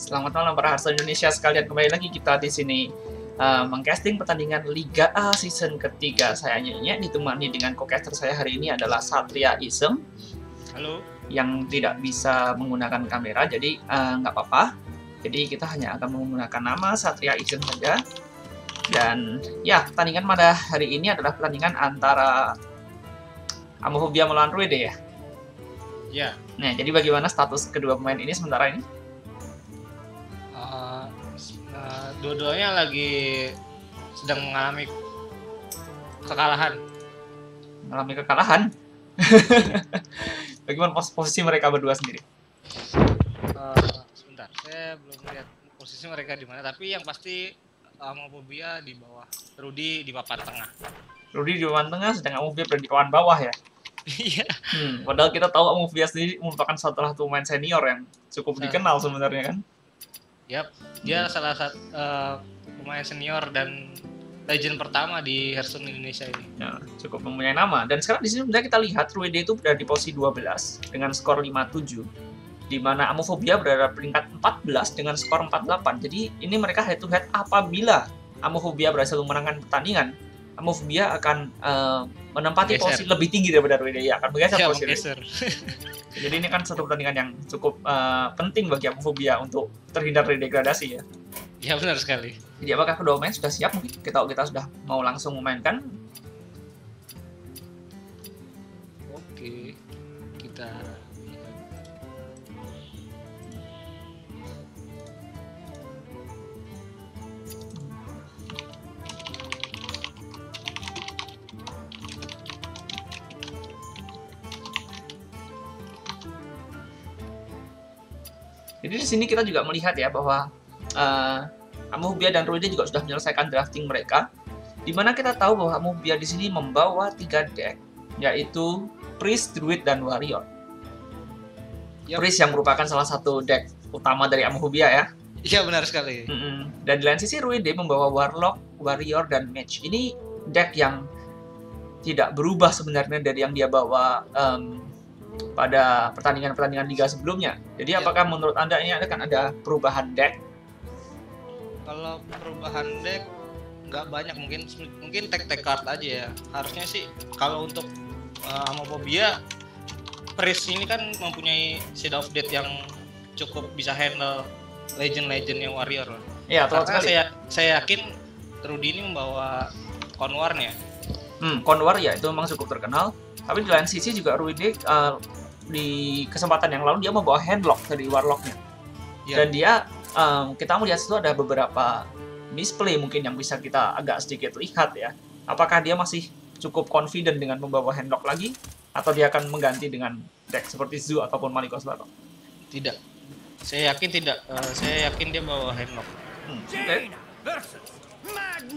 Selamat malam para Hearthstone Indonesia sekalian, kembali lagi kita di sini mengcasting pertandingan Liga A season ketiga. Saya Nyenye, ditemani dengan co-caster saya hari ini adalah Satria Isem. Halo. Yang tidak bisa menggunakan kamera, jadi nggak apa-apa. Jadi kita hanya akan menggunakan nama Satria Isem saja. Dan ya, pertandingan pada hari ini adalah pertandingan antara Amophobia melawan Ruide ya? Ya. Nah, jadi bagaimana status kedua pemain ini sementara ini? Dua-duanya lagi sedang mengalami kekalahan. Mengalami kekalahan? Bagaimana posisi mereka berdua sendiri? Sebentar, saya belum lihat posisi mereka di mana. Tapi yang pasti Amophobia di bawah, Rudy di papan tengah. Rudy di papan tengah, sedangkan Amophobia berada di papan bawah ya? Iya. Padahal kita tahu Amophobia sendiri merupakan salah satu pemain senior yang cukup dikenal sebenarnya kan? Yap, dia salah satu pemain senior dan legend pertama di Hearthstone Indonesia ini. Ya, cukup mempunyai nama. Dan sekarang di sini sebenarnya kita lihat Ruide itu berada di posisi 12 dengan skor 57, di mana Amophobia berada peringkat 14 dengan skor 48. Jadi ini mereka head to head. Apabila Amophobia berhasil memenangkan pertandingan, Amophobia akan menempati posisi lebih tinggi daripada Ruide, ya akan bergeser posisi. Jadi ini kan satu pertandingan yang cukup penting bagi Amophobia untuk terhindar dari degradasi ya. Ya benar sekali. Jadi apakah kedua pemain sudah siap? Mungkin kita sudah mau langsung memainkan. Oke, kita Jadi di sini kita juga melihat ya bahwa Amophobia dan Ruide juga sudah menyelesaikan drafting mereka, di mana kita tahu bahwa Amophobia di sini membawa 3 deck, yaitu Priest, Druid, dan Warrior. Yep. Priest yang merupakan salah satu deck utama dari Amophobia ya. Iya benar sekali. Dan di lain sisi Ruide membawa Warlock, Warrior, dan Mage. Ini deck yang tidak berubah sebenarnya dari yang dia bawa pada pertandingan-pertandingan liga sebelumnya. Jadi apakah menurut Anda ini akan ada perubahan deck? Kalau perubahan deck nggak banyak, mungkin tag card aja ya. Harusnya sih kalau untuk Amophobia, Priest ini kan mempunyai Shade of Death yang cukup bisa handle legend yang Warrior. Iya, karena saya yakin Rudy ini membawa Conwarnya. Conwar ya, itu memang cukup terkenal. Tapi di lain sisi juga Ruide di kesempatan yang lalu dia membawa handlock dari Warlocknya. Dan dia kita melihat itu ada beberapa misplay mungkin yang bisa kita agak sedikit lihat ya. Apakah dia masih cukup confident dengan membawa handlock lagi, atau dia akan mengganti dengan deck seperti Zoo ataupun Malikos Battle? Tidak. Saya yakin tidak. Saya yakin dia bawa handlock.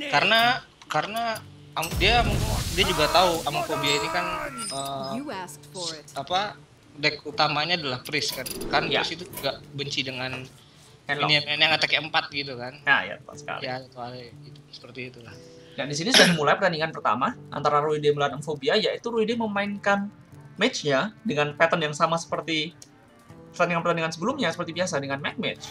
Karena dia juga tahu Amophobia ini kan deck utamanya adalah Priest kan. Priest itu juga benci dengan yang attack 4 gitu kan. Nah, ya tepat sekali. Ya, seperti itulah. Dan di sini sudah dimulai pertandingan pertama antara Ruide melawan Amophobia, yaitu Ruide memainkan match-nya dengan pattern yang sama seperti pertandingan-pertandingan sebelumnya, seperti biasa dengan Mag Match.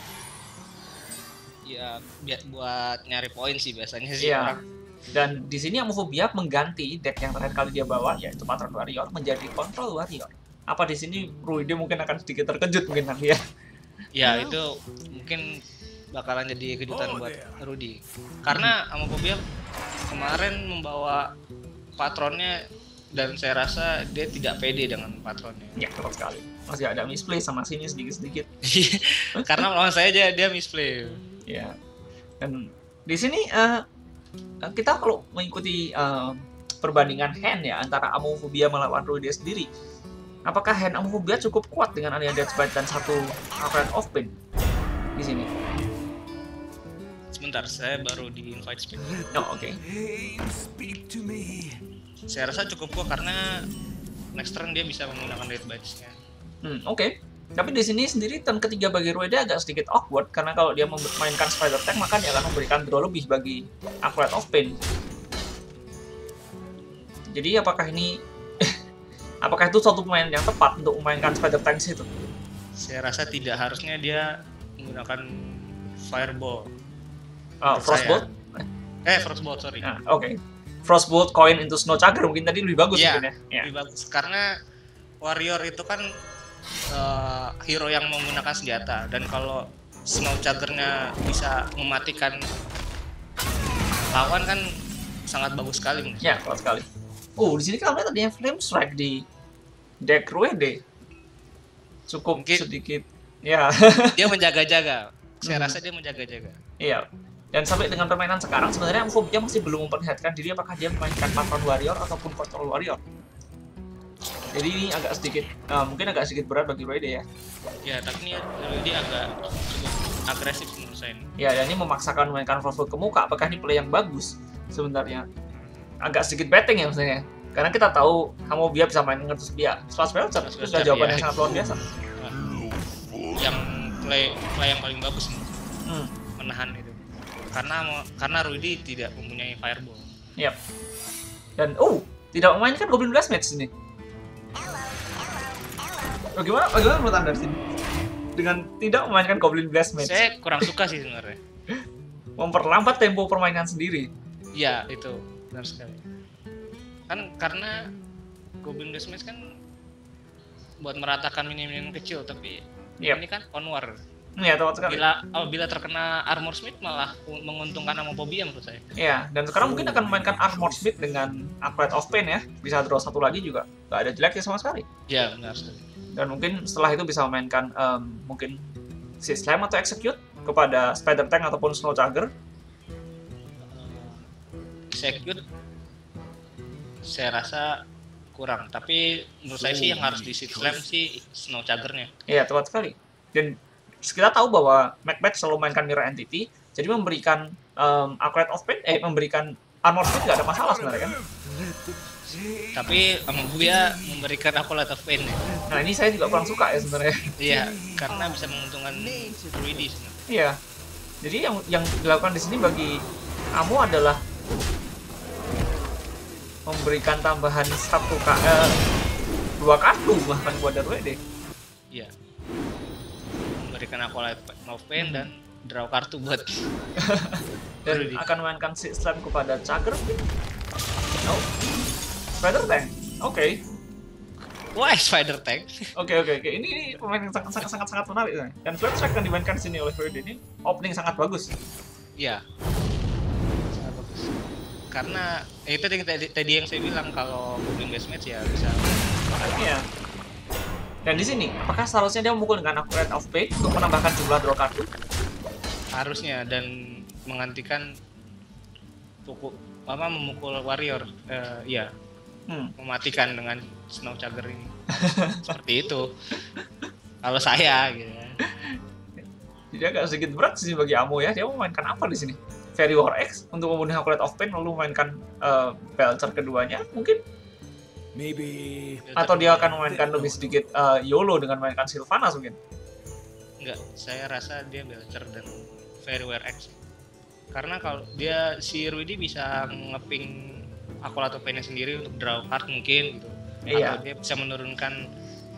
Ya, buat nyari poin sih biasanya sih orang. Dan di sini Amophobia mengganti deck yang terakhir kali dia bawa, yaitu Patron Warrior, menjadi Control Warrior. Apa di sini Ruide mungkin akan sedikit terkejut mungkin nanti ya? Ya, itu mungkin bakalan jadi kejutan buat Rudy. Karena Amophobia kemarin membawa patronnya dan saya rasa dia tidak pede dengan patronnya. Ya, tepat sekali. Masih ada misplay sama sini sedikit-sedikit. Karena lawan saya dia misplay. Ya. Dan di sini kita kalau mengikuti perbandingan hand ya antara Amophobia melawan Ruide sendiri, apakah hand Amophobia cukup kuat dengan adanya Death Bite dan satu Arcade of Pain di sini? Sebentar, saya baru di invite speak. Oke. Saya rasa cukup kuat karena next turn dia bisa menggunakan Death Bites-nya. Oke. Tapi di sini sendiri turn ketiga bagi Ruide agak sedikit awkward karena kalau dia memainkan Spider Tank maka dia akan memberikan draw lebih bagi Arcade of Pain. Jadi apakah itu suatu pemain yang tepat untuk memainkan Spider Tanks itu? Saya rasa tidak, harusnya dia menggunakan Fireball. Frostbolt? Frostbolt, sorry. Nah, oke. Frostbolt coin into Snowchugger mungkin tadi lebih bagus Iya, mungkin ya. lebih bagus karena warrior itu kan hero yang menggunakan senjata, dan kalau Snowchugger-nya bisa mematikan lawan kan sangat bagus sekali. Ya, kuat sekali. Di sini kan lihat adanya Flame Strike di deck Ruede. Cukup Mungkin sedikit. Ya. Dia menjaga-jaga. Saya rasa dia menjaga-jaga. Iya. Dan sampai dengan permainan sekarang sebenarnya Amophobia masih belum memperlihatkan diri apakah dia memainkan Patron Warrior ataupun Control Warrior. Jadi ini agak sedikit mungkin agak sedikit berat bagi Ruede ya. Ya, tapi ini dia agak cukup agresif menurut saya. Ya, dan ini memaksakan memainkan Frostbolt ke muka. Apakah ini play yang bagus sebenarnya? Agak sedikit betting ya maksudnya. Karena kita tahu Amophobia bisa main dengan Spia. Slash Belcher itu sudah jawaban yang sangat luar biasa. Yang play yang paling bagus menahan itu. Karena Rudy tidak mempunyai Fireball. Yap. Dan tidak memainkan Goblin Blast Mage ini. Bagaimana menurut Anda sini? Dengan tidak memainkan Goblin Blast Mage. Saya kurang suka sih sebenarnya. Memperlambat tempo permainan sendiri. Iya, itu benar sekali. Kan karena Goblin Blast Mage kan buat meratakan minion kecil, tapi ini kan on war. Iya, tepat sekali. Bila terkena Armor Smith malah menguntungkan Amophobia menurut saya. Iya, dan sekarang mungkin akan memainkan Armor Smith dengan Accolade of Pain ya. Bisa draw satu lagi juga. Gak ada jeleknya sama sekali. Iya, benar sekali. Dan mungkin setelah itu bisa memainkan mungkin si Slam atau Execute kepada Spider Tank ataupun Snowchugger. Execute saya rasa kurang, tapi menurut saya sih yang harus di Slam sih Snowchugger-nya. Iya, tepat sekali. Dan kita tahu bahwa Macbeth selalu mainkan Mirror Entity, jadi memberikan Accolade of Pain, memberikan Armor Smith nggak ada masalah sebenarnya kan? Tapi Amophobia memberikan Accolade of Pain ya. Nah ini saya juga kurang suka ya sebenarnya. Iya, karena bisa menguntungkan Rudy. Iya. Jadi yang dilakukan di sini bagi Amo adalah memberikan tambahan 2 kartu bahkan buat Ruede. Iya. Memberikan Accolade of Pain dan draw kartu buat dan akan memainkan Slam kepada Chugger. Spider Tank. Oke. Why Spider Tank? Oke. Ini pemain yang sangat menarik. Dan Flame Strike akan dimainkan di sini oleh Ruede. Ini opening sangat bagus. Iya. Sangat bagus. Karena itu tadi yang saya bilang kalau Goblin Blast Mage ya bisa. Iya. Dan di sini, apakah seharusnya dia memukul dengan Accolade of Pain untuk menambahkan jumlah draw kartu? Harusnya, dan menggantikan memukul warrior. Iya. Mematikan dengan Snowchugger ini. Seperti itu. Kalau saya gitu. Jadi agak sedikit berat sih bagi Amo ya. Dia mau mainkan apa di sini? Fairy War X untuk membunuh Accolade of Pain lalu memainkan Belcher keduanya mungkin. Maybe. Atau dia akan memainkan lebih sedikit YOLO dengan memainkan Sylvanas mungkin. Enggak, saya rasa dia Belcher dan Fairy War X. Karena kalau dia si Rudy bisa ngeping Accolade of Pain-nya sendiri untuk draw card mungkin gitu. Iya. Atau dia bisa menurunkan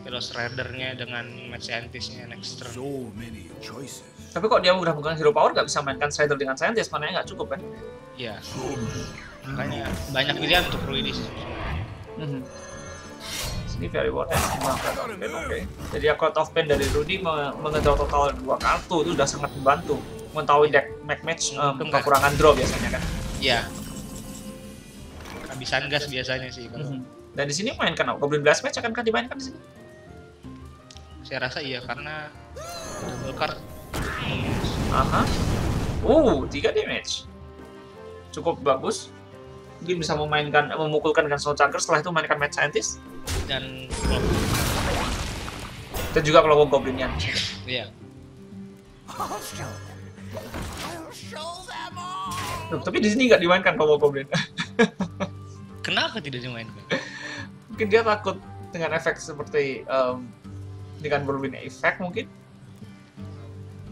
Veloz Rider-nya dengan Mad Scientist-nya next turn. So many choices. Tapi kok dia udah menggunakan Hero Power nggak bisa mainkan Strider dengan Scientist, makanya nggak cukup kan? Iya. Makanya banyak pilihan untuk Rudy sih. Sini Fairy War X oke. Jadi Accolade of Pain dari Rudy mengedraw total 2 kartu itu sudah sangat membantu mengetahui deck match kekurangan draw biasanya kan. Iya. Kehabisan gas biasanya sih kalau. Dan di sini mainkan Goblin Blast Mage akankah dimainkan di sini? Saya rasa iya karena double card. 3 damage. Cukup bagus. Mungkin bisa memukulkan dengan Snowchugger, setelah itu mainkan Mad Scientist dan juga kelompok Goblinnya. Iya. Tapi di sini nggak dimainkan kelompok Goblin. Kenapa tidak dimainkan? Mungkin dia takut dengan efek seperti dengan berbeda efek mungkin.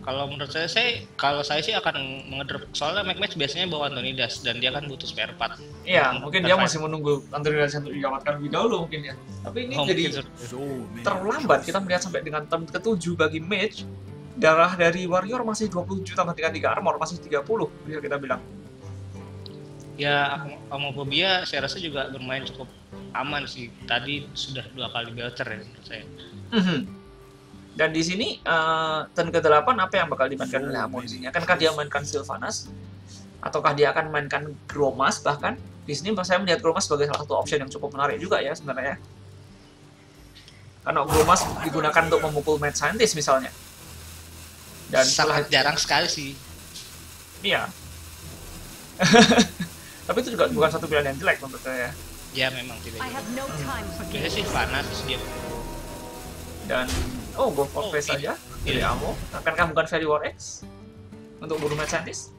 Kalau menurut saya sih akan mengedrop, soalnya Macbeth biasanya bawa Antonidas dan dia kan butuh spare part. Iya, mungkin dia masih menunggu Antonidas untuk didapatkan lebih dahulu mungkin ya. Tapi ini jadi terlambat. Kita melihat sampai dengan turn ke-7 bagi Mage, darah dari warrior masih 27 tambah dengan 3 armor masih 30 bisa kita bilang. Ya, Amophobia saya rasa juga bermain cukup aman sih. Tadi sudah 2 kali belter ya menurut saya. Dan di sini turn ke-8 apa yang bakal dimainkan oleh Amo di sini? Akankah dia mainkan Sylvanas? Ataukah dia akan mainkan Gromas bahkan? Di sini saya melihat Gromas sebagai salah satu option yang cukup menarik juga ya sebenarnya. Karena Gromas digunakan untuk memukul Mad Scientist misalnya. Dan sangat jarang sekali sih. Iya. Tapi itu juga bukan satu pilihan yang jelek menurut saya. Ya memang tidak. Biasanya sih panas dia. Dan go for face saja. Pilih Amo. Akankah bukan Fairy War X untuk bunuh Mad Scientist?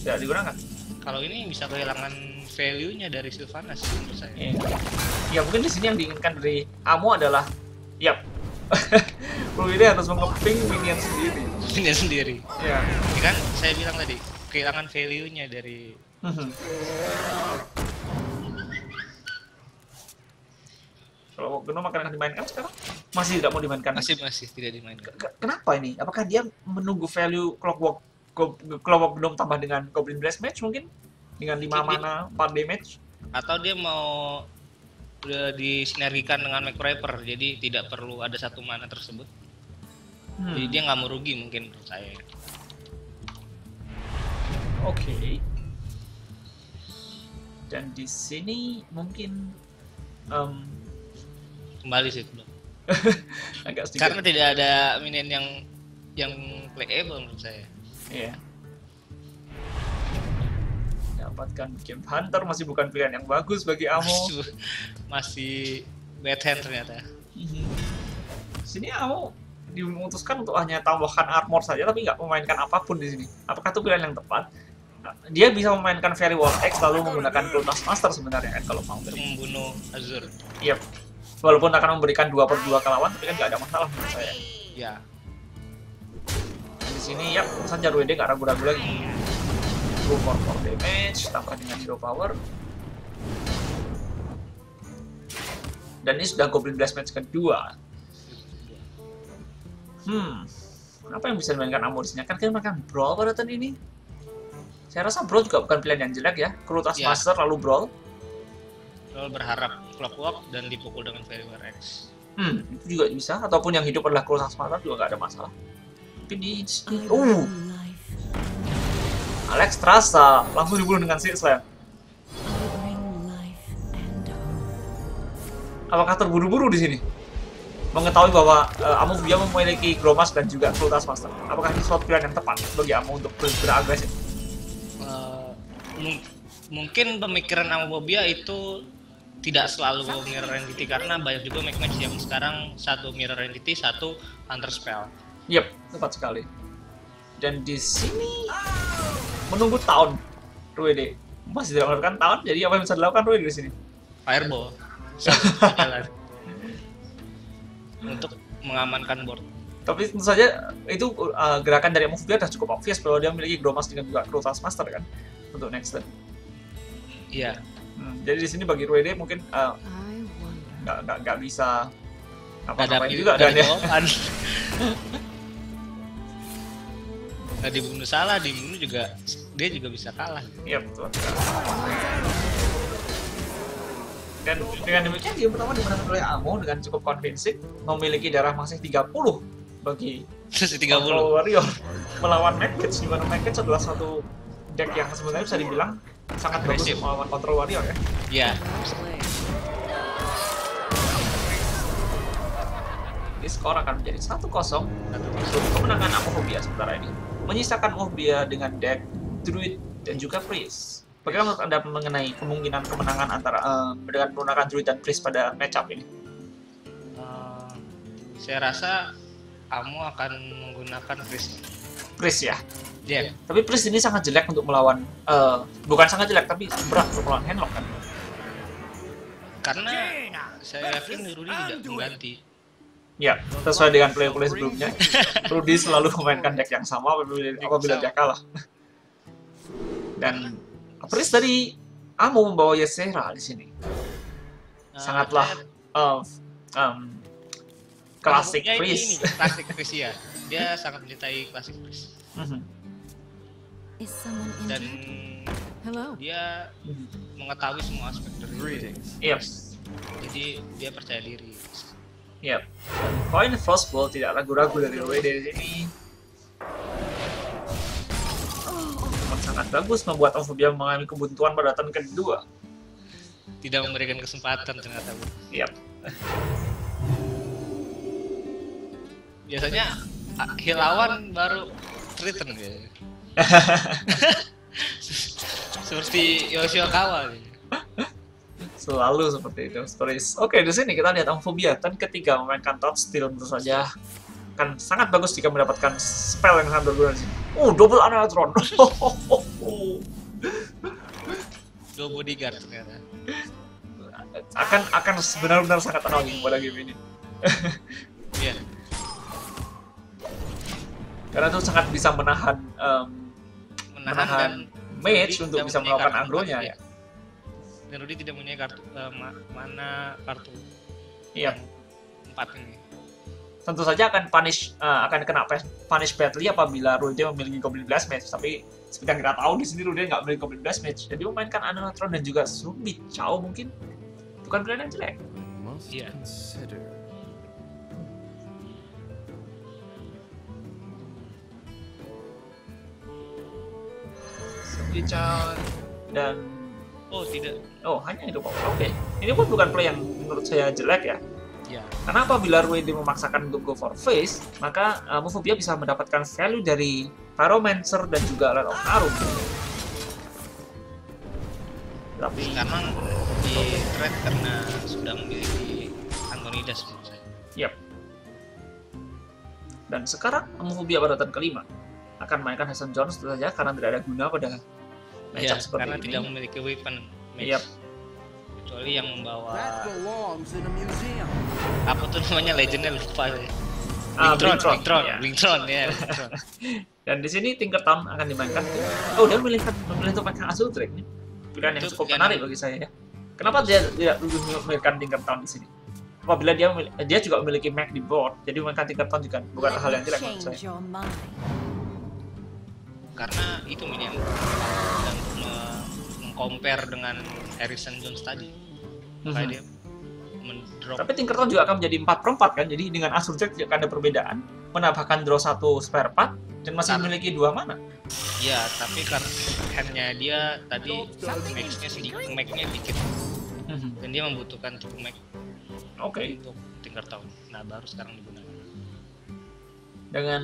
Tidak digunakan. Kalau ini bisa kehilangan value-nya dari Sylvanas menurut saya. Ya mungkin di sini yang diinginkan dari Amo adalah ini harus mengeping minion sendiri. Minion sendiri. Ya. Kan saya bilang tadi kehilangan value-nya dari. Kalau Gnome akan dimainkan sekarang? Masih tidak mau dimainkan? Masih tidak dimainkan. Kenapa ini? Apakah dia menunggu value Clockwork Gnome tambah dengan Goblin Blast Match mungkin? Dengan 5 mana 4 damage? Atau dia mau disinergikan dengan Macraper, jadi tidak perlu ada 1 mana tersebut. Jadi dia nggak mau rugi mungkin menurut saya. Oke. Dan di sini mungkin kembali sih belum. Agak sedikit. Karena tidak ada minion yang playable menurut saya. Iya. Dapatkan Game Hunter masih bukan pilihan yang bagus bagi Amo. Masih bad hand ternyata. Sini Amo memutuskan untuk hanya tambahkan armor saja tapi nggak memainkan apapun di sini. Apakah itu pilihan yang tepat? Dia bisa memainkan Fairy War X lalu menggunakan Clotas Master sebenarnya kan kalau mau untuk membunuh Azur. Yep. Walaupun akan memberikan 2/2 ke lawan tapi kan nggak ada masalah menurut saya. Ya. Di sini saja Ruede nggak ragu-ragu lagi. Go for damage tambah dengan hero power. Dan ini sudah Goblin Blast Match kedua. Apa yang bisa dimainkan Amo di sini? Kan kita makan Brawl pada turn ini. Saya rasa Brawl juga bukan pilihan yang jelek ya. Clotas Master lalu Brawl. Brawl berharap Clockwork dan dipukul dengan Fairy War X. Itu juga bisa. Ataupun yang hidup adalah Clotas Master juga nggak ada masalah. Tapi di Alex terasa langsung dibunuh dengan Seed Slam. Apakah terburu-buru di sini? Mengetahui bahwa Amophobia memiliki Gromas dan juga Clotas Master. Apakah ini suatu pilihan yang tepat bagi Amo untuk beragresif? Mungkin pemikiran Amophobia itu tidak selalu mirror entity karena banyak juga match yang sekarang satu mirror entity, satu hunter spell. Yep, tepat sekali. Dan di sini menunggu tahun Ruede masih tidak melakukan tahun, jadi apa yang bisa dilakukan Ruede di sini? Fireball. Untuk mengamankan board. Tapi tentu saja itu gerakan dari Amophobia sudah cukup obvious bahwa dia memiliki Gromas dengan juga Clotas Master kan untuk next turn. Iya. Jadi di sini bagi Ruede mungkin nggak bisa apa-apa juga dan ya. Nggak dibunuh salah, dibunuh juga dia juga bisa kalah. Iya betul. Dan dengan demikian game pertama dimenangkan oleh Amo dengan cukup convincing, memiliki darah masih 30 bagi 30 Warrior melawan Magkits, di mana Magkits adalah satu deck yang sebenarnya bisa dibilang sangat bagus melawan Control Warrior ya. Iya. Di skor akan menjadi 1-0 untuk kemenangan Amophobia sementara ini. Menyisakan Amophobia dengan deck Druid dan juga Priest. Bagaimana menurut Anda mengenai kemungkinan kemenangan antara dengan menggunakan Druid dan Priest pada matchup ini? Saya rasa Amo akan menggunakan Priest. Priest ya? Iya. Tapi Priest ini sangat jelek untuk melawan, bukan sangat jelek, tapi berat untuk melawan Handlock kan? Karena saya yakin Rudy tidak mengganti. Ya, sesuai dengan play sebelumnya, Rudy selalu memainkan deck yang sama apabila dia kalah. Dan Priest dari Amo membawa Ysera di sini. Sangatlah klasik Priest. Klasik Priest ya. dia sangat mencintai klasik Priest. Is someone Dan injured? Hello. dia mengetahui semua aspek dari Greetings. Yep. jadi dia percaya diri. Yep. Dan poin Frostbolt tidak ragu-ragu dari WD di sini. Memang sangat bagus membuat Amphibia mengalami kebuntuan pada turn kedua. Tidak memberikan kesempatan ternyata. Yep. Biasanya heal lawan baru return ya. Seperti Yoshiokawa gitu. Selalu seperti itu. Oke, di sini kita lihat Amphibia turn ketiga memainkan Thought Steal, tentu saja kan sangat bagus jika mendapatkan spell yang sangat berguna di sini. Double Anatron. Dua bodyguard ternyata. akan benar-benar sangat annoying pada game ini. Iya. Karena itu sangat bisa menahan Menahan dan mage Rudy untuk tidak bisa mempunyai melakukan kartu agronya empat, ya. Dan Rudy tidak mempunyai kartu mana kartu Iya. yang 4 ini. Tentu saja akan akan kena punish badly apabila Rude memiliki Goblin Blast Mage, tapi seperti yang kita tahu di sini Rude nggak memiliki Goblin Blast Mage, jadi memainkan Anatron dan juga Summit Chow mungkin bukan pilihan yang jelek. Must Yeah. consider. Summit Chow dan Oh tidak. hanya itu kok. Oke. Ini pun bukan play yang menurut saya jelek ya. Ya. Karena apabila Rude memaksakan untuk go for face, maka Amphibia bisa mendapatkan value dari Pyromancer dan juga Light of Naru. Tapi Sekarang di trade karena sudah memiliki Antonidas menurut saya. yep. Dan sekarang Amphibia pada turn kelima akan mainkan Hassan Jones tentu saja karena tidak ada guna pada matchup Ya, seperti karena ini. tidak memiliki weapon match. Yep. Kecuali yang membawa belongs in a museum. apa tuh namanya legendnya lupa saya. Blingtron, ya. Blingtron ya. Blingtron. Dan di sini Tinkertown akan dimainkan. Dia memilih untuk mainkan Azul Drake nih. Pilihan yang Itu cukup pilihan menarik bagi saya ya. Kenapa dia tidak memilihkan Tinkertown di sini? Apabila dia juga memiliki Mac di board, jadi memainkan Tinkertown juga bukan hal yang jelek menurut saya. Change your mind. Karena itu minion dan mengcompare dengan Harrison Jones tadi. Makanya dia mendrop. Tapi Tinkertown juga akan menjadi 4/4 kan, jadi dengan Azul Drake tidak ada perbedaan. Menambahkan draw 1 spare part dan masih memiliki 2 mana. Ya, tapi karena handnya dia tadi make-nya dikit dan dia membutuhkan cukup make Oke. untuk Tinkertown. Nah, baru sekarang digunakan. Dengan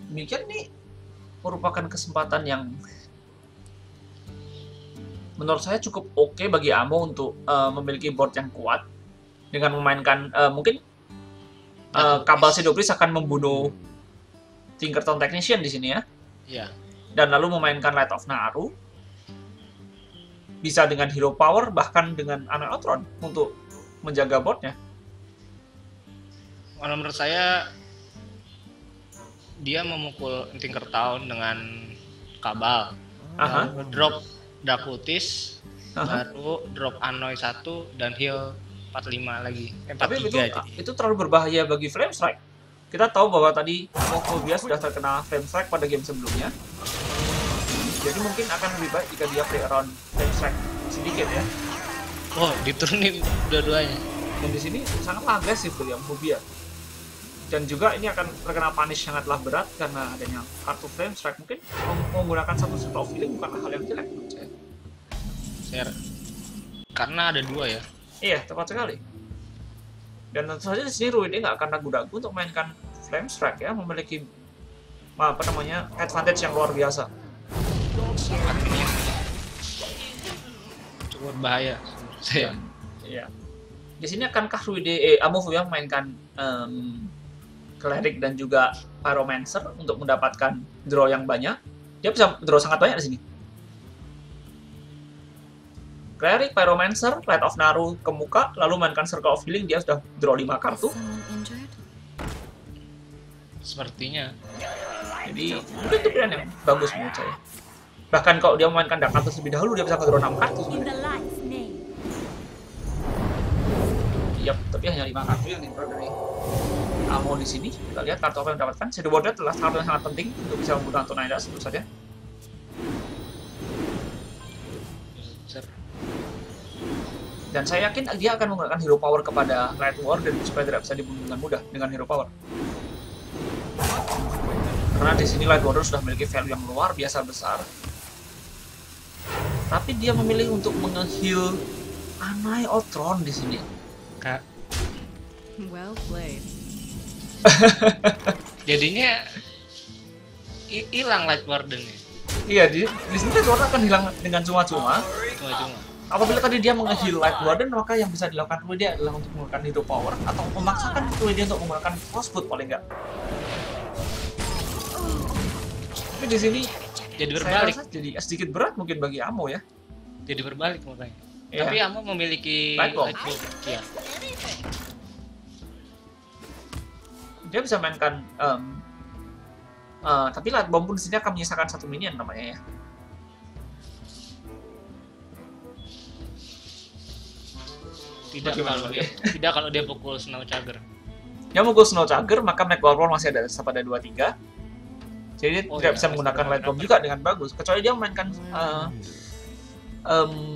demikian nih merupakan kesempatan yang menurut saya cukup oke bagi Amo untuk memiliki board yang kuat dengan memainkan mungkin Cabal Shadow Priest akan membunuh Tinkertown Technician di sini ya, Iya. dan lalu memainkan Light of Naru, bisa dengan Hero Power bahkan dengan Anatron untuk menjaga boardnya. Kalau menurut saya dia memukul Tinkertown dengan Cabal. Aha. Drop Dakutis, Aha. baru drop Anoy 1 dan heal 45 lagi. Tapi 43 jadi. itu terlalu berbahaya bagi Flame Strike. Kita tahu bahwa tadi Amphibia sudah terkena Flame Strike pada game sebelumnya. Jadi mungkin akan lebih baik jika dia play around Flame Strike sedikit ya. Oh, diturunin dua-duanya. Dan di sini sangat agresif dari Amphibia. Dan juga ini akan terkena punish sangatlah berat karena adanya kartu Flame Strike. Mungkin menggunakan satu set of healing bukanlah hal yang jelek menurut saya. Karena ada 2 ya. Iya, tepat sekali. Dan tentu saja di sini Ruide nggak akan ragu-ragu untuk mainkan Flame Strike ya, memiliki advantage yang luar biasa. Sangat minion. Cukup bahaya menurut saya. Iya. Di sini akankah Ruide Amphibia memainkan Cleric dan juga Pyromancer untuk mendapatkan draw yang banyak? Dia bisa draw sangat banyak di sini. Cleric, Pyromancer, Light of Naru ke muka, lalu mainkan Circle of Healing, dia sudah draw 5 Is kartu. someone injured? Sepertinya. Jadi mungkin itu pilihan yang bagus menurut saya. Bahkan kalau dia memainkan Dark Artus lebih dahulu, dia bisa ngedraw 6 kartu In sebenarnya. the light's name. Yap, tapi hanya 5 kartu yang didraw dari ammo di sini. Kita lihat kartu apa yang dapatkan. Shadow Border adalah kartu yang sangat penting untuk bisa membunuh Antonidas tentu saja. Dan saya yakin dia akan menggunakan hero power kepada Light Warden supaya tidak bisa dibunuh dengan mudah dengan hero power. Karena di sini Light Warden sudah memiliki value yang luar biasa besar. Tapi dia memilih untuk menge-heal Anai Otron di sini. Kak. Well played. Jadinya hilang Light Warden-nya. Iya, di sini Light Warden akan hilang dengan cuma-cuma. Cuma-cuma. Apabila tadi dia menge-heal Light Warden, maka yang bisa dilakukan Rudy adalah untuk menggunakan hero power atau memaksakan Rudy untuk menggunakan Frostbolt paling enggak. Tapi di sini Jadi saya berbalik. rasa jadi sedikit berat mungkin bagi Amo ya. Jadi berbalik makanya. Iya. Tapi Amo memiliki Light Bomb. Iya. Dia bisa mainkan tapi Light Bomb pun di sini akan menyisakan satu minion namanya ya. Tidak kalau dia pukul Snow Chugger. Dia mukul Snow Chugger, maka Black Warlord masih ada pada 2-3. Jadi dia tidak bisa menggunakan Light Bomb juga dengan bagus. Kecuali dia memainkan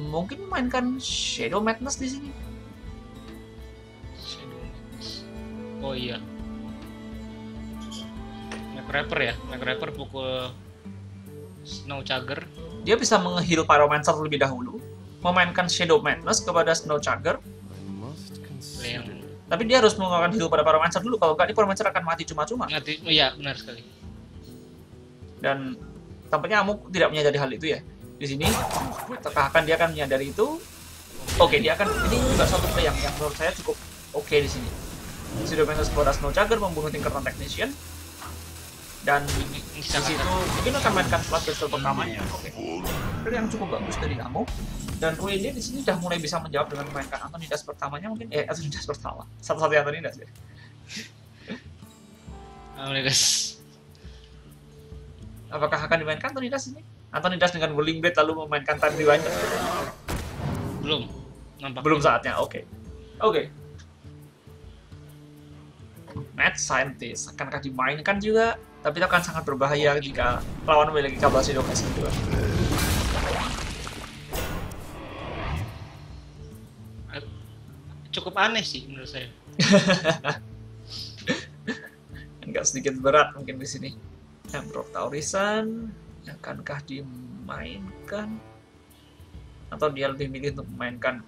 mungkin memainkan Shadow Madness di sini. Shadow Madness. Oh iya. MacRapper ya. MacRapper pukul Snow Chugger. Dia bisa menge-heal Pyromancer terlebih dahulu, memainkan Shadow Madness kepada Snow Chugger. Tapi dia harus menggunakan heal pada Pyromancer dulu, kalau nggak, Pyromancer akan mati cuma-cuma. Mati, iya benar sekali. Dan tampaknya Amo tidak menyadari hal itu ya. Di sini, apakah dia akan menyadari itu? Oke, dia akan, ini juga suatu play yang menurut saya cukup oke di sini. Shadow Madness kepada Snow Chugger membunuh Tinkerton Technician. Dan di situ mungkin akan mainkan Flash Pistol pertamanya. Oke. Play yang cukup bagus dari Amo. Dan Ruede di sini sudah mulai bisa menjawab dengan memainkan Antonidas pertamanya mungkin Antonidas pertama. Satu-satunya Antonidas ya. Antonidas. Apakah akan dimainkan Antonidas ini? Antonidas dengan Whirling Blade lalu memainkan Time Rewinder? Belum. Nampak. Belum saatnya. Oke. Oke. Mad Scientist akankah dimainkan juga? Tapi itu akan sangat berbahaya jika lawan memiliki kabel Shadow Castle juga. Cukup aneh sih menurut saya. Enggak sedikit berat mungkin di sini. Emperor Taurisan akankah dimainkan? Atau dia lebih milih untuk memainkan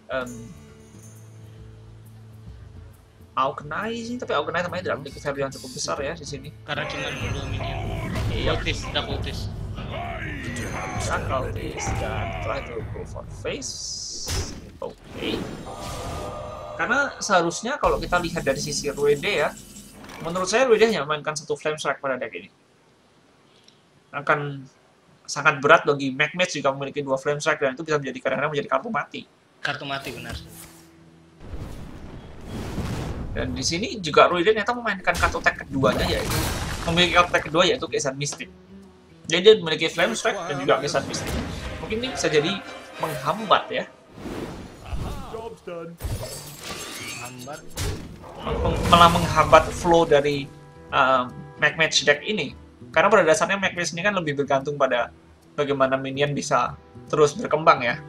Augnai sih, tapi Augnai namanya tidak memiliki value yang cukup besar ya di sini. Karena cuma 2 minion. Iya. Dark Ultis. Cultist dan try to go for face. Oke. Karena seharusnya kalau kita lihat dari sisi Ruede ya, menurut saya Ruede hanya memainkan satu Flame Strike pada deck ini. Akan sangat berat bagi Magmage jika memiliki 2 Flame Strike, dan itu bisa menjadi kadang-kadang menjadi kartu mati. Kartu mati benar. Dan di sini juga Ruede ternyata memainkan kartu tag keduanya, yaitu memiliki kartu tag kedua yaitu Kesan Mystic. Jadi dia memiliki Flame Strike dan juga Kesan Mystic. Mungkin ini bisa jadi menghambat ya. Malah menghambat flow dari Magmage deck ini. Karena pada dasarnya Magmage ini kan lebih bergantung pada bagaimana minion bisa terus berkembang ya.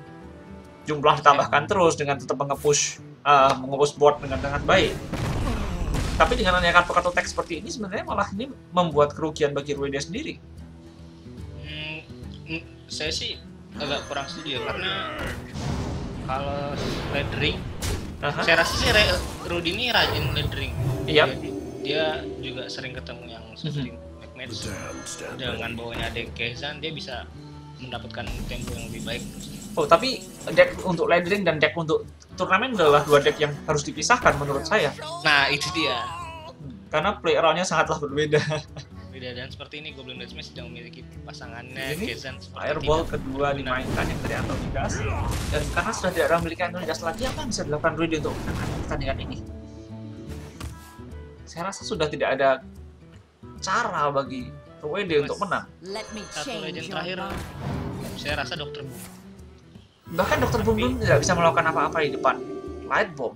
Jumlah ditambahkan terus dengan tetap nge-push board dengan baik. Tapi dengan adanya kartu-kartu teks seperti ini sebenarnya malah ini membuat kerugian bagi Ruede sendiri. Saya sih agak kurang setuju ya, karena kalau leathering, saya rasa sih Rudy ini rajin leathering. Iya. Dia juga sering ketemu yang seperti Magmage. Dengan bawahnya deck Kezan, dia bisa mendapatkan tempo yang lebih baik. Oh, tapi deck untuk leathering dan deck untuk turnamen adalah 2 deck yang harus dipisahkan menurut saya. Nah, itu dia. Karena play around-nya sangatlah berbeda. Beda, dan seperti ini Goblin Deathmatch sedang memiliki pasangannya Ini Kezan seperti Fireball kedua dimainkan yang dari Antonidas. Dan karena sudah tidak ada memiliki Antonidas lagi, apa yang bisa dilakukan Rudy untuk menangani pertandingan ini? Saya rasa sudah tidak ada cara bagi Rudy untuk menang. Let me satu change legend your terakhir, mind. saya rasa Dr. Boom. Bahkan Dr. Boom pun tidak bisa melakukan apa-apa di depan Light Bomb.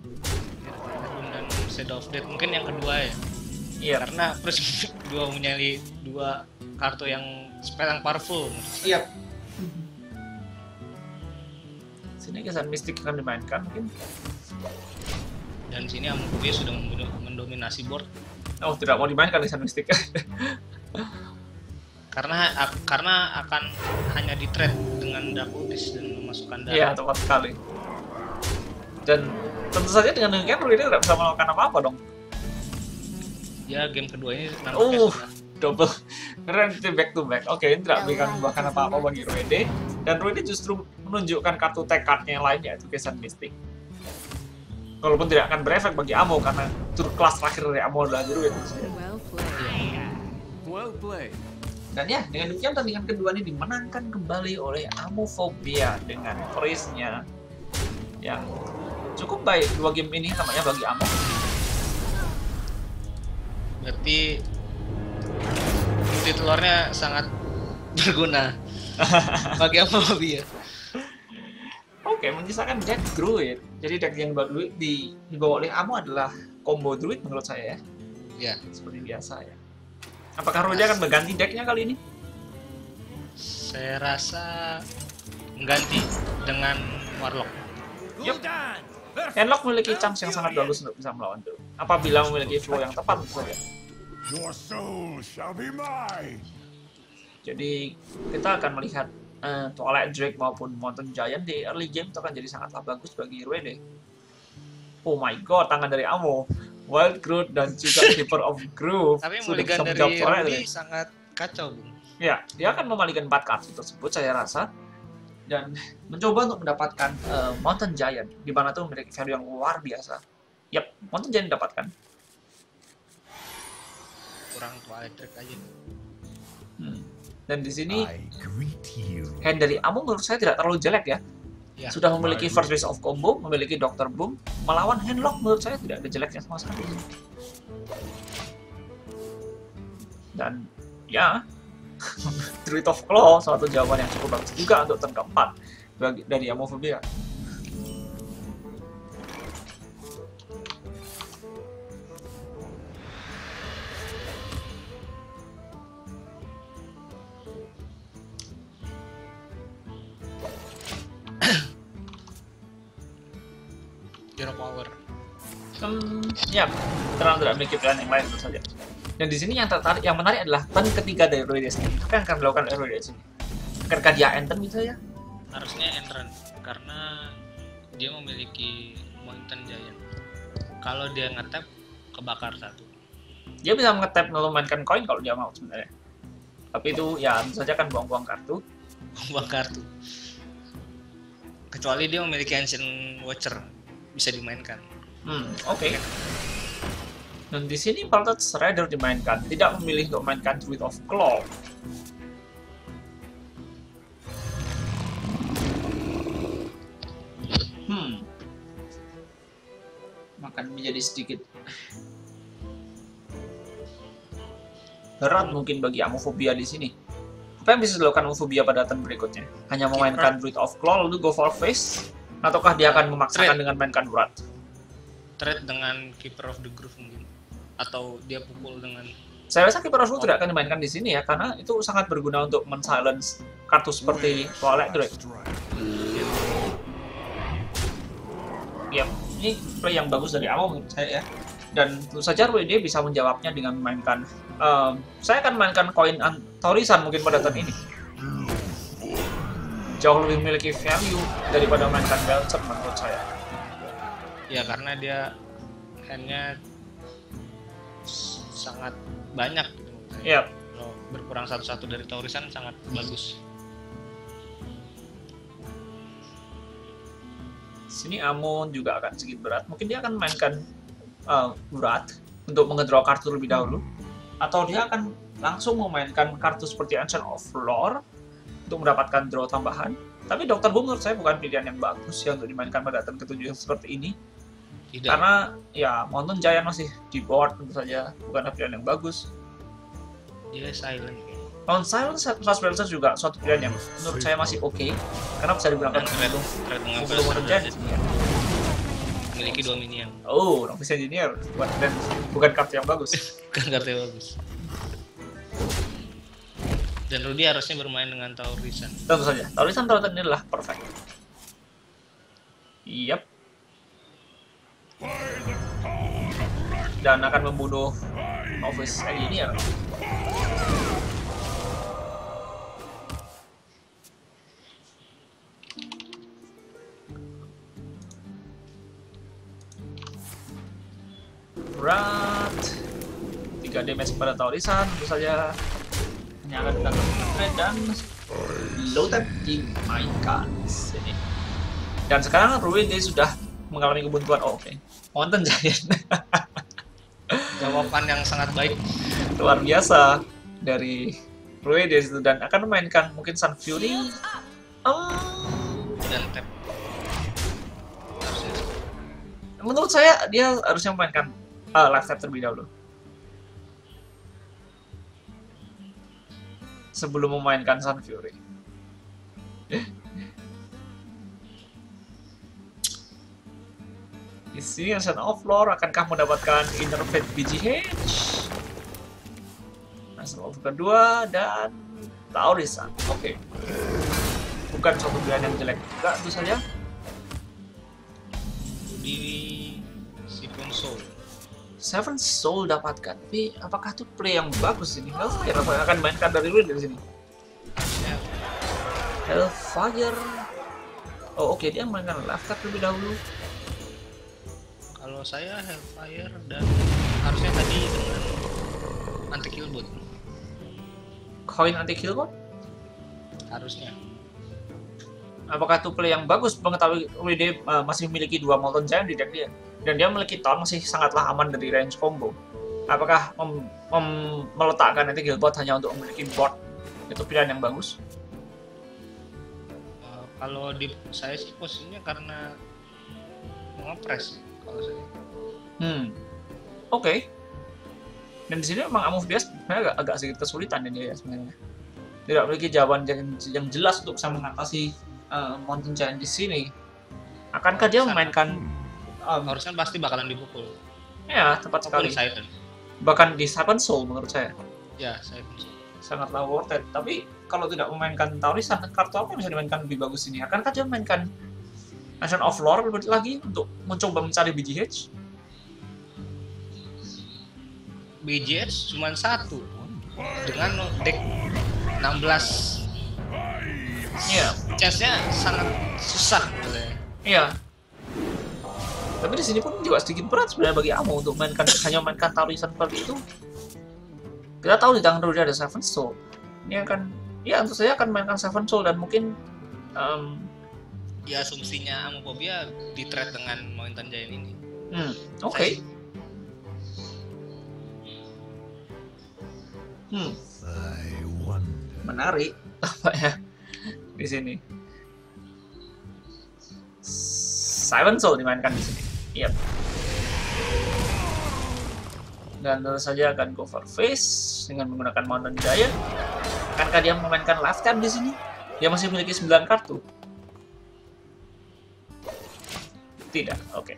Dan Shadow of Death mungkin yang kedua ya. Iya. Karena Prism dua punya dua kartu yang spell yang powerful. Iya. Sini kesan mistik akan dimainkan mungkin. Dan sini Amophobia sudah mendominasi board Oh, tidak mau dimainkan kesan mistik. karena akan hanya di trade dengan Dark Ultis dan memasukkan darah. Iya, tepat sekali. Dan tentu saja dengan demikian Ruide tidak bisa melakukan apa-apa dong. Ya game kedua ini Double keren back to back. Oke, ini tidak berikan bahkan apa-apa bagi Ruide. Dan Ruide justru menunjukkan kartu tag card-nya yang lain, yaitu kesan mistik. Walaupun tidak akan berefek bagi Amo karena kelas terakhir dari Amo adalah Druid. Well played. Well played. Dan ya, dengan demikian pertandingan kedua ini dimenangkan kembali oleh Amophobia dengan prize-nya yang cukup baik. 2 game ini namanya bagi Amo. Berarti multi telurnya sangat berguna bagi Amophobia. Oke, menyisakan deck Druid. Jadi deck yang dibawa oleh Amo adalah combo Druid menurut saya ya. Ya, Seperti biasa ya. Apakah Ruide akan mengganti decknya kali ini? saya rasa mengganti dengan Warlock. Yup. Handlock memiliki chance yang sangat bagus untuk bisa melawan Druid. Apabila memiliki flow yang tepat tentu saja. Your soul shall be mine. Jadi kita akan melihat Twilight Drake maupun Mountain Giant di early game itu akan jadi sangatlah bagus bagi Ruide. Oh my god, tangan dari Amo, Wild Growth dan juga Keeper of Groove. Tapi sudah mulligan bisa dari menjawab Twilight Rudy Drake. sangat kacau, Bung. Ya, dia akan memalikan 4 kartu tersebut saya rasa. Dan mencoba untuk mendapatkan Mountain Giant, di mana tuh memiliki value yang luar biasa. Yap, Mountain Giant didapatkan. Kurang Twilight Drake aja. Dan di sini I greet you. hand dari Amo menurut saya tidak terlalu jelek ya. Ya. Sudah memiliki first phase of combo, memiliki Dr. Boom, melawan Handlock menurut saya tidak ada jeleknya sama sekali. Dan ya, Druid of Claw suatu jawaban yang cukup bagus juga untuk turn keempat dari Amophobia. Zero power. Ya, terang tidak memiliki pilihan yang lain tentu saja. Dan di sini yang menarik adalah turn ketiga dari Ruide sendiri. Apa yang akan dilakukan oleh Ruide sini? Akankah dia enter gitu ya? Harusnya entrant karena dia memiliki Mountain Giant. Kalau dia ngetap kebakar satu. Dia bisa nge-tap lalu mainkan koin kalau dia mau sebenarnya. Tapi itu ya tentu saja kan buang-buang kartu. Buang kartu. Kecuali dia memiliki Ancient Watcher bisa dimainkan. Oke. Dan di sini Pallet Shredder dimainkan, tidak memilih untuk mainkan Druid of Claw. Makan menjadi sedikit berat mungkin bagi Amophobia di sini. Apa yang bisa dilakukan Amophobia pada turn berikutnya? Hanya memainkan Druid of Claw lalu go for face? Ataukah dia akan memaksakan dengan mainkan Wrath? Trade dengan Keeper of the Groove mungkin. Atau dia pukul dengan Saya rasa Keeper of Groove tidak akan dimainkan di sini ya, karena itu sangat berguna untuk men-silence kartu seperti Twilight Drake. Ya, ini play yang bagus dari Amo menurut saya ya. Dan tentu saja Ruide bisa menjawabnya dengan memainkan saya akan mainkan koin Taurisan mungkin pada turn ini. Jauh lebih memiliki value daripada mainkan Belcher menurut saya. ya karena dia handnya sangat banyak gitu. Iya. Kalau berkurang satu-satu dari Taurisan sangat bagus. Sini Amo juga akan sedikit berat. Mungkin dia akan mainkan Wrath untuk mengedraw kartu lebih dahulu. Atau dia akan langsung memainkan kartu seperti Ancient of Lore untuk mendapatkan draw tambahan. Tapi Dr. Boom menurut saya bukan pilihan yang bagus ya untuk dimainkan pada turn ke-7 yang seperti ini. Tidak. Karena ya Mountain Giant masih di board tentu saja, bukan pilihan yang bagus. Dia silent. Lawan Silence plus Belcher juga suatu pilihan yang menurut saya masih oke, karena bisa digunakan Dan trade dengan sebelum Mountain Giant. Ya. memiliki 2 minion. Oh, Novice Engineer bukan kartu yang bagus. Kan kartunya bagus. Dan Rudy harusnya bermain dengan Taurisan. Tentu saja, Taurisan ini adalah perfect. Yap. Dan akan membunuh Novice Engineer. Berat 3 damage pada Taurisan, tentu saja hanya akan datang dan loaded dimainkan di sini. Dan sekarang Ruide sudah mengalami kebuntuan. Oh, oke. Mountain Giant. Jawaban yang sangat baik. Luar biasa dari Ruide itu, dan akan memainkan mungkin Sun Fury. Dan tap. Harusnya. Menurut saya dia harusnya memainkan live tap terlebih dahulu sebelum memainkan Sun Fury. Di sini Ancient of Lore, akankah mendapatkan Inner Fate BGH? Ancient of kedua dan Taurisan. Oke. Bukan suatu pilihan yang jelek juga, itu saja. Di Siphon Soul. Seven Soul dapatkan, tapi apakah itu play yang bagus ini? Hellfire apa yang akan mainkan dari Ruin dari sini? Ya, Hellfire. Oh oke, dia mainkan left tap lebih dahulu. kalau saya Hellfire dan harusnya tadi dengan anti killbot. Koin anti killbot? Harusnya. Apakah itu play yang bagus? Mengetahui Ruide masih memiliki 2 Molten Giant di deck dia, dan dia memiliki taunt masih sangatlah aman dari range combo. Apakah meletakkan anti killbot hanya untuk memiliki board itu pilihan yang bagus? Kalau di saya sih posisinya karena ngepres kalau saya. Oke. Dan di sini memang Amorph dia sebenarnya agak sedikit kesulitan ini ya sebenarnya. Tidak memiliki jawaban yang jelas untuk bisa mengatasi Mountain Giant di sini. Akankah dia memainkan Harusnya pasti bakalan dipukul. ya, tepat sekali. Silent. Bahkan di Seven Soul menurut saya Ya, saya sangatlah worth it. Tapi kalau tidak memainkan Taurisan, kartu apa yang bisa dimainkan lebih bagus ini? Akankah dia memainkan Ancient of Lore lagi untuk mencoba mencari BGH? BGH cuma 1 dengan deck 16. Iya. Chance-nya sangat susah sebenarnya. Iya. Tapi di sini pun juga sedikit berat sebenarnya bagi Amo untuk hanya mainkan Taurisan seperti itu. Kita tahu di tangan Rudy ada Seven Soul. Ini akan, ya tentu saja akan mainkan Seven Soul dan mungkin Ya asumsinya Amophobia di trade dengan Mountain Giant ini. Oke. I wonder. Menarik apa ya di sini. Seven Soul dimainkan di sini. Yap. Dan tentu saja akan go for face dengan menggunakan Mountain Giant. Akankah dia memainkan lifetime di sini? Dia masih memiliki 9 kartu. Tidak, oke.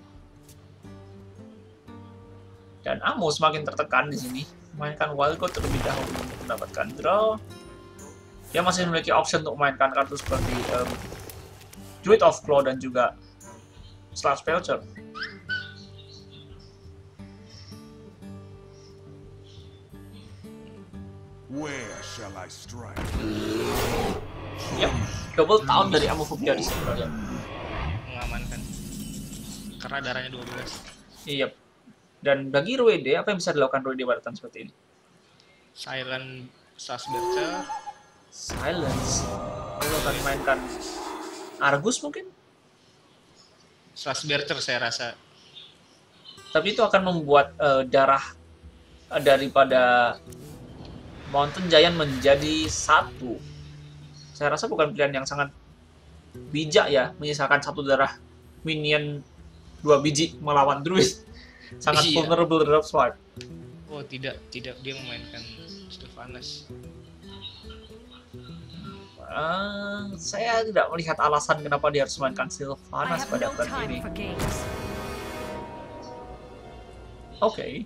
Dan Amo semakin tertekan di sini. Mainkan Wild God terlebih dahulu untuk mendapatkan draw. Dia masih memiliki option untuk memainkan kartu seperti Druid of Claw dan juga Slash Pelcher. Where shall I strike? Yap, double down dari Amophobia di sini kalian. Mengamankan. Karena darahnya 12. Iya. Dan bagi Ruide, apa yang bisa dilakukan Ruide pada tahun seperti ini? Silent Slash Bercer. Silence. Lalu akan mainkan Argus mungkin? Slash Bercer saya rasa. Tapi itu akan membuat darah daripada Mountain Giant menjadi 1. Saya rasa bukan pilihan yang sangat bijak ya, menyisakan 1 darah minion 2 biji melawan Druid. Sangat Iya. vulnerable terhadap swipe. Oh tidak dia memainkan Stefanus. Saya tidak melihat alasan kenapa dia harus memainkan I Sylvanas have pada no turn time ini. for games. Oke.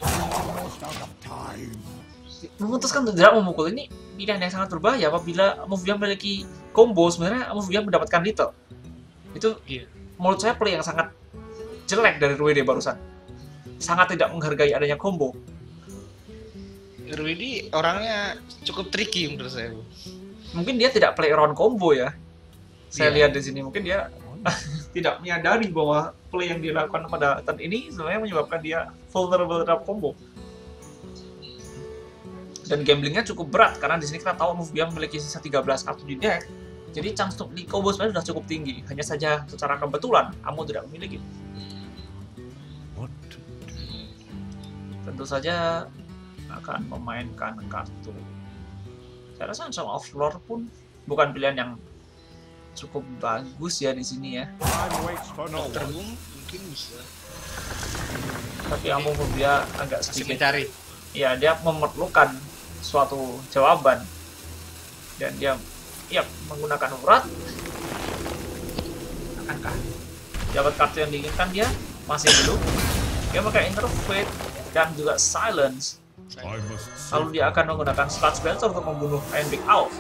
Almost out of time. Memutuskan untuk tidak memukul ini pilihan yang sangat berbahaya apabila Amphibia memiliki combo. Sebenarnya Amphibia mendapatkan little. Itu Iya. menurut saya play yang sangat jelek dari Ruede barusan. Sangat tidak menghargai adanya combo. Rudy orangnya cukup tricky menurut saya. Mungkin dia tidak play around combo ya. Saya Iya. lihat di sini mungkin dia tidak menyadari bahwa play yang dilakukan pada turn ini sebenarnya menyebabkan dia vulnerable terhadap combo. Dan gamblingnya cukup berat karena di sini kita tahu Amphibia memiliki sisa 13 kartu di deck. Jadi chance untuk di combo sebenarnya sudah cukup tinggi. Hanya saja secara kebetulan Amo tidak memiliki. What to do? Tentu saja akan memainkan kartu. Saya rasa Ancient of Lore pun bukan pilihan yang cukup bagus ya di sini ya. Time waits for no Dokter one. Boom mungkin bisa Tapi Amphibia agak masih sedikit, mencari. ya dia memerlukan suatu jawaban dan dia menggunakan urat. Akankah dapat kartu yang diinginkan? Dia masih belum. Dia pakai Interfade dan juga Silence. I must Lalu dia akan menggunakan Sludge Belcher untuk membunuh Iron Big Owl.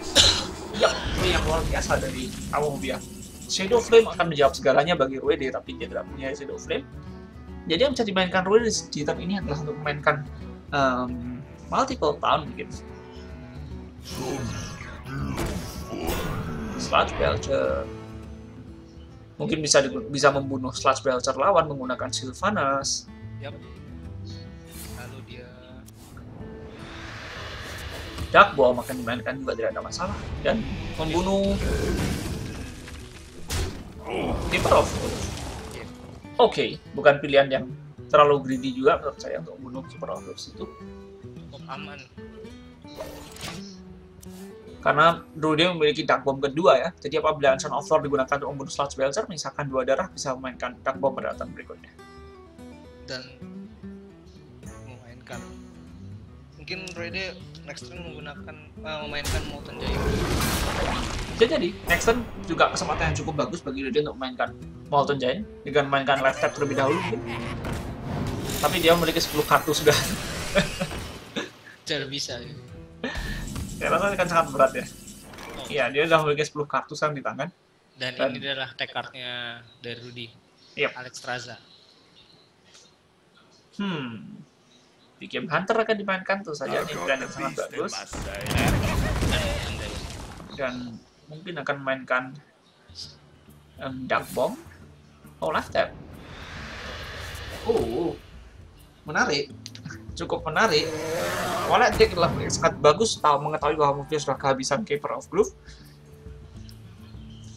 Iya, itu yang luar biasa dari Amphibia. Shadow Flame akan menjawab segalanya bagi Ruede, tapi dia tidak punya Shadow Flame. Jadi yang bisa dimainkan Ruede di turn ini adalah untuk memainkan multiple town gitu. Sludge Belcher. Mungkin bisa membunuh Sludge Belcher lawan menggunakan Sylvanas. Yap. Lalu dia Dark Bomb akan dimainkan juga tidak ada masalah dan membunuh Keeper of Wolves. Oke, bukan pilihan yang terlalu greedy juga menurut saya untuk membunuh Keeper of Wolves itu. cukup aman. Karena Ruede memiliki Dark Bomb kedua ya. Jadi apabila Ancient of Lore digunakan untuk membunuh Sludge Belcher, menyisakan 2 darah bisa memainkan Dark Bomb pada turn berikutnya. Dan memainkan mungkin Ruede next turn memainkan Molten Giant. Jadi next turn juga kesempatan yang cukup bagus bagi Ruede untuk memainkan Molten Giant dengan memainkan life tap terlebih dahulu mungkin. Tapi dia memiliki 10 kartu sudah. Tidak bisa ya. Saya rasa akan sangat berat ya. Oh. Iya, dia sudah memiliki 10 kartu sekarang di tangan. Dan ini adalah tag card-nya dari Rudy. Yep. Alex Traza. Di game Hunter akan dimainkan tuh saja I've ini got pilihan the yang sangat beast in bagus my say. dan mungkin akan memainkan Dark Bomb. Oh, life tap. Menarik. Cukup menarik. Wallet deck adalah sangat bagus tahu mengetahui bahwa Amphibia sudah kehabisan Keeper of Glove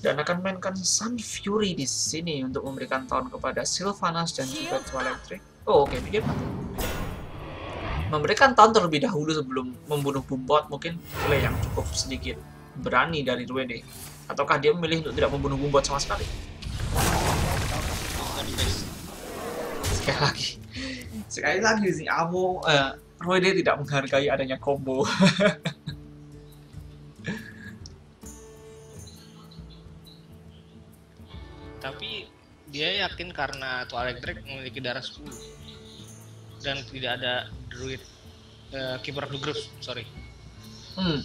dan akan mainkan Sun Fury di sini untuk memberikan taunt kepada Sylvanas dan juga Twilight Drake. Oh, oke, ini dia memberikan taunt terlebih dahulu sebelum membunuh Boombot, mungkin play yang cukup sedikit berani dari Ruede. Ataukah dia memilih untuk tidak membunuh Boombot sama sekali? Sekali lagi sih, Ruede tidak menghargai adanya combo. Tapi dia yakin karena Twilight Drake memiliki darah 10 dan tidak ada druid Keeper of the Grove,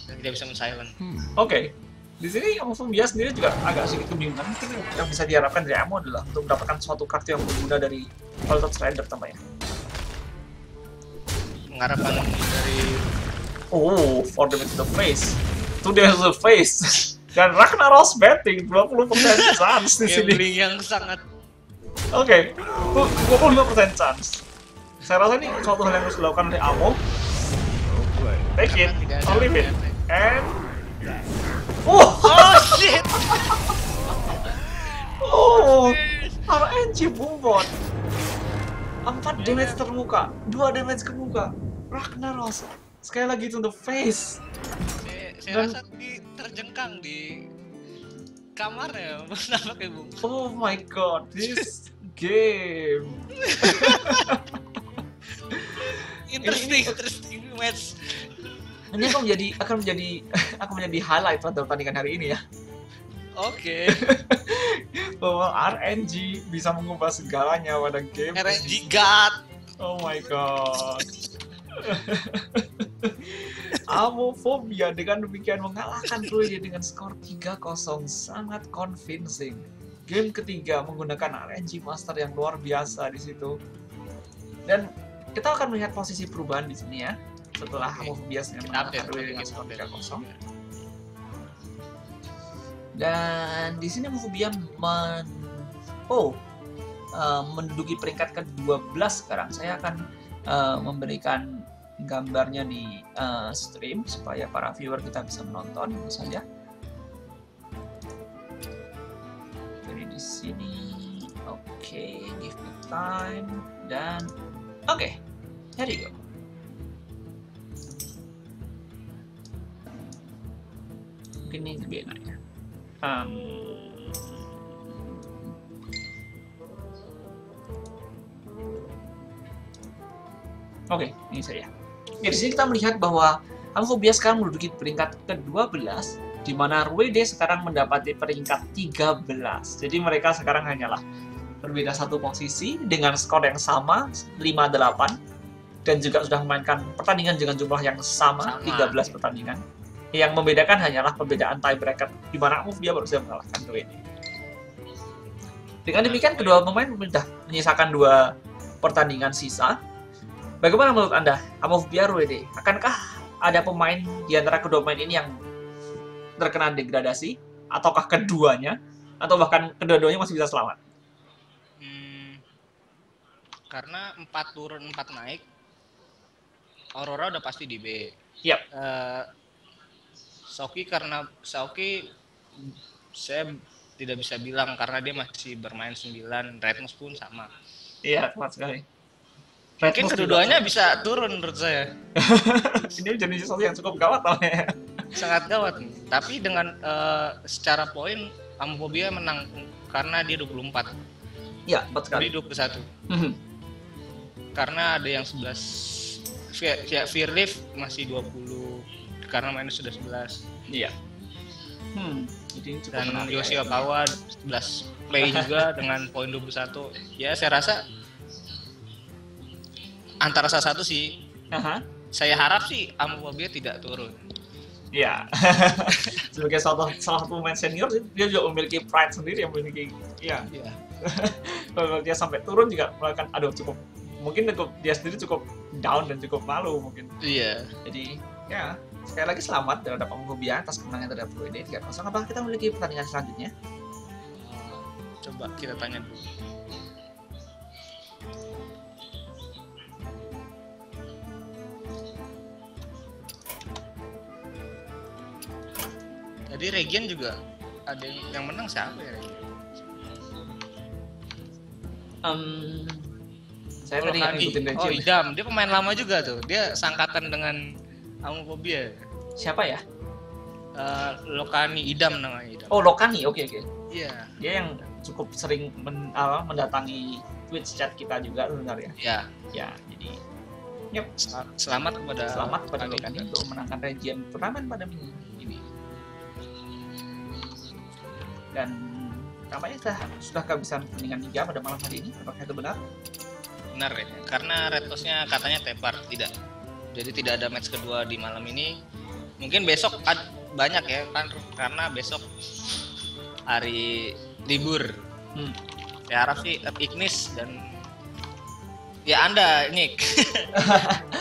dan tidak bisa men-silent. Oke. Di sini Amphibia sendiri juga agak sedikit kebingungan. Mungkin yang bisa diharapkan dari Amo adalah untuk mendapatkan suatu kartu yang berguna dari Altered Strider tampaknya. Mengharapkan dari Oh, for damage to the face. To the face. Dan Ragnaros betting 20% chance di sini. gambling yang sangat Oke, 25% chance. Saya rasa ini suatu hal yang harus dilakukan oleh Amo. Take it, Karena tidak ada I'll leave it. pilihan. And oh shit. oh, RNG Boombot. 4 damage termuka, 2 damage ke muka. Ragnaros. Sekali lagi to the face. Saya rasa terjengkang di kamarnya pakai bung. Oh my god, this game. Interesting match. Ini akan menjadi highlight pada pertandingan hari ini ya. Oke. bahwa RNG bisa mengubah segalanya pada game. RNG God. Oh my god. Amophobia dengan demikian mengalahkan Ruide dengan skor 3-0, sangat convincing. Game ketiga menggunakan RNG Master yang luar biasa di situ. Dan kita akan melihat posisi perubahan di sini ya. Setelah Amophobia mengalahkan Ruide dengan skor 3-0. Dan di sini Amophobia menduduki peringkat ke-12 sekarang. Saya akan memberikan gambarnya di stream supaya para viewer kita bisa menonton tentu saja. Jadi di sini oke, give me time dan oke, here you go. Mungkin ini lebih enak ya. Oke, ini saya. Ya, di sini kita melihat bahwa Amophobia sekarang menduduki peringkat ke-12, di mana Ruide sekarang mendapati peringkat 13. Jadi mereka sekarang hanyalah berbeda satu posisi dengan skor yang sama, 5-8, dan juga sudah memainkan pertandingan dengan jumlah yang sama. 13 pertandingan. Yang membedakan hanyalah perbedaan tiebreaker, di mana Amophobia baru saja mengalahkan Ruide. Dengan demikian, kedua pemain sudah menyisakan 2 pertandingan sisa. Bagaimana menurut Anda, Amophobia Ruide? Akankah ada pemain di antara kedua pemain ini yang terkena degradasi? Ataukah keduanya? Atau bahkan kedua-duanya masih bisa selamat? Karena 4 turun 4 naik, Aurora udah pasti di B. Yap. Xiaoqi saya tidak bisa bilang karena dia masih bermain 9, Redmus pun sama. Iya, tepat sekali. Mungkin kedua-duanya bisa turun menurut saya. Ini jadi sesuatu yang cukup gawat namanya. Sangat gawat nih. Tapi dengan secara poin Amophobia menang karena dia 24. Iya, tepat sekali. Dia 21. Karena ada yang 11. Fearleaf masih 20 karena minus sudah 11. Iya. Jadi cukup Dan menarik, Yoshiokawa 11 play juga dengan poin 21. Ya, saya rasa antara salah satu sih. Saya harap sih Amophobia tidak turun. Iya. Sebagai salah satu pemain senior, dia juga memiliki pride sendiri yang memiliki. Iya. Kalau dia sampai turun juga akan cukup. Mungkin dia sendiri cukup down dan cukup malu mungkin. Iya. Jadi ya sekali lagi selamat terhadap Amophobia atas kemenangan terhadap Ruide 3-0. Apakah kita memiliki pertandingan selanjutnya? Coba kita tanya dulu. Tadi Regen juga ada yang menang siapa ya? Saya tadi ngikutin Regen. Oh, Idam, dia pemain lama juga tuh. Dia sangkatan dengan Amophobia. Siapa ya? Lokani Idam namanya Idam. Oh, Lokani. Oke. Iya. Dia yang cukup sering mendatangi Twitch chat kita juga sebenarnya. Iya. Ya, jadi selamat kepada Lokani untuk memenangkan Regen turnamen pada minggu ini. Dan tampaknya sudah kehabisan pertandingan 3 pada malam hari ini. Apakah itu benar? Benar ya. Karena Red House-nya katanya tepar, tidak. Jadi tidak ada match kedua di malam ini. Mungkin besok banyak ya kan, karena besok hari libur. Saya harap sih Ignis dan ya Anda Nick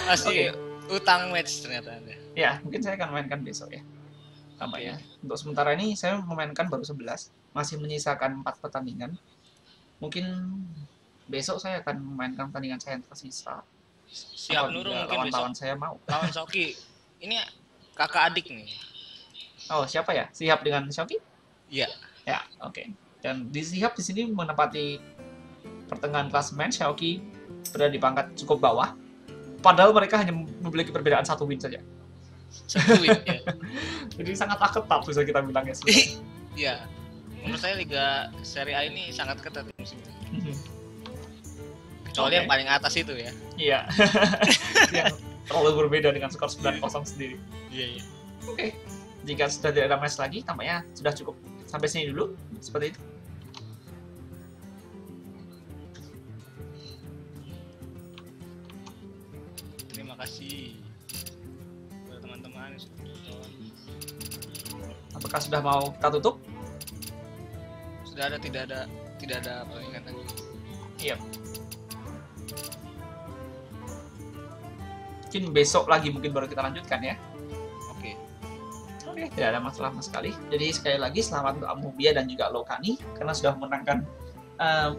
masih utang match ternyata Anda. Ya, mungkin saya akan mainkan besok ya. Tampaknya. Untuk sementara ini saya memainkan baru 11, masih menyisakan 4 pertandingan. Mungkin besok saya akan memainkan pertandingan saya yang tersisa. Siap Nurul mungkin lawan besok. Saya mau. Lawan Xiaoqi. Ini kakak adik nih. Oh, siapa ya? Sihab dengan Xiaoqi? Iya. Ya, oke. Dan di Sihab di sini menempati pertengahan klasemen. Xiaoqi berada di pangkat cukup bawah. Padahal mereka hanya memiliki perbedaan 1 win saja. 1 win ya. Jadi sangat ketat bisa kita bilang ya. Iya. Menurut saya Liga Serie A ini sangat ketat musim ini. Kecuali yang paling atas itu ya. Iya. Yang terlalu berbeda dengan skor 9-0 sendiri. Iya. Oke. Jika sudah tidak ada match lagi, tampaknya sudah cukup sampai sini dulu. Seperti itu. Apakah sudah mau kita tutup? Sudah ada, tidak ada pertandingan lagi. Iya. Mungkin besok lagi mungkin baru kita lanjutkan ya. Oke. Oke, tidak ada masalah sama sekali. Jadi sekali lagi selamat untuk Amobia dan juga Lokani karena sudah memenangkan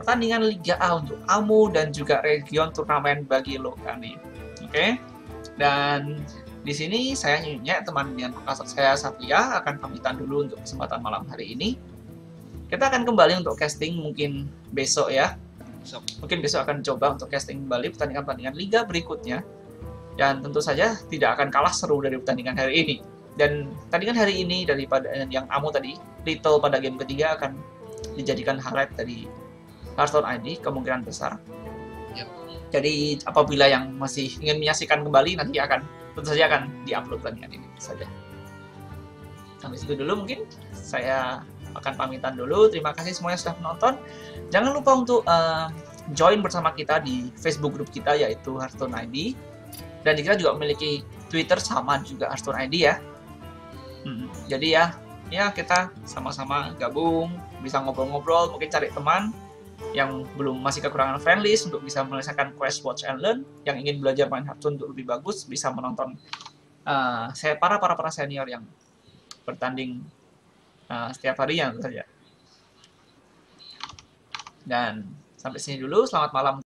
pertandingan Liga A untuk Amu dan juga region turnamen bagi Lokani. Oke. Dan di sini saya Nyonya, teman dengan profesor saya Satria akan pamitan dulu untuk kesempatan malam hari ini. Kita akan kembali untuk casting mungkin besok ya. Mungkin besok akan coba untuk casting kembali pertandingan-pertandingan Liga berikutnya. Dan tentu saja tidak akan kalah seru dari pertandingan hari ini. Dan pertandingan hari ini daripada yang Amu tadi, Little pada game ketiga akan dijadikan highlight dari Hearthstone ID kemungkinan besar. Yep. Jadi apabila yang masih ingin menyaksikan kembali nanti tentu saja akan diupload pertandingan ini saja. Sampai situ dulu mungkin saya akan pamitan dulu. Terima kasih semuanya sudah menonton. Jangan lupa untuk join bersama kita di Facebook grup kita yaitu Hearthstone ID. Dan kita juga memiliki Twitter sama juga Hearthstone ID ya. Jadi ya kita sama-sama gabung, bisa ngobrol-ngobrol, mungkin cari teman yang masih kekurangan friendlist untuk bisa menyelesaikan quest watch and learn, yang ingin belajar main Hearthstone untuk lebih bagus, bisa menonton para senior yang bertanding setiap harinya tentu saja. Dan sampai sini dulu, selamat malam.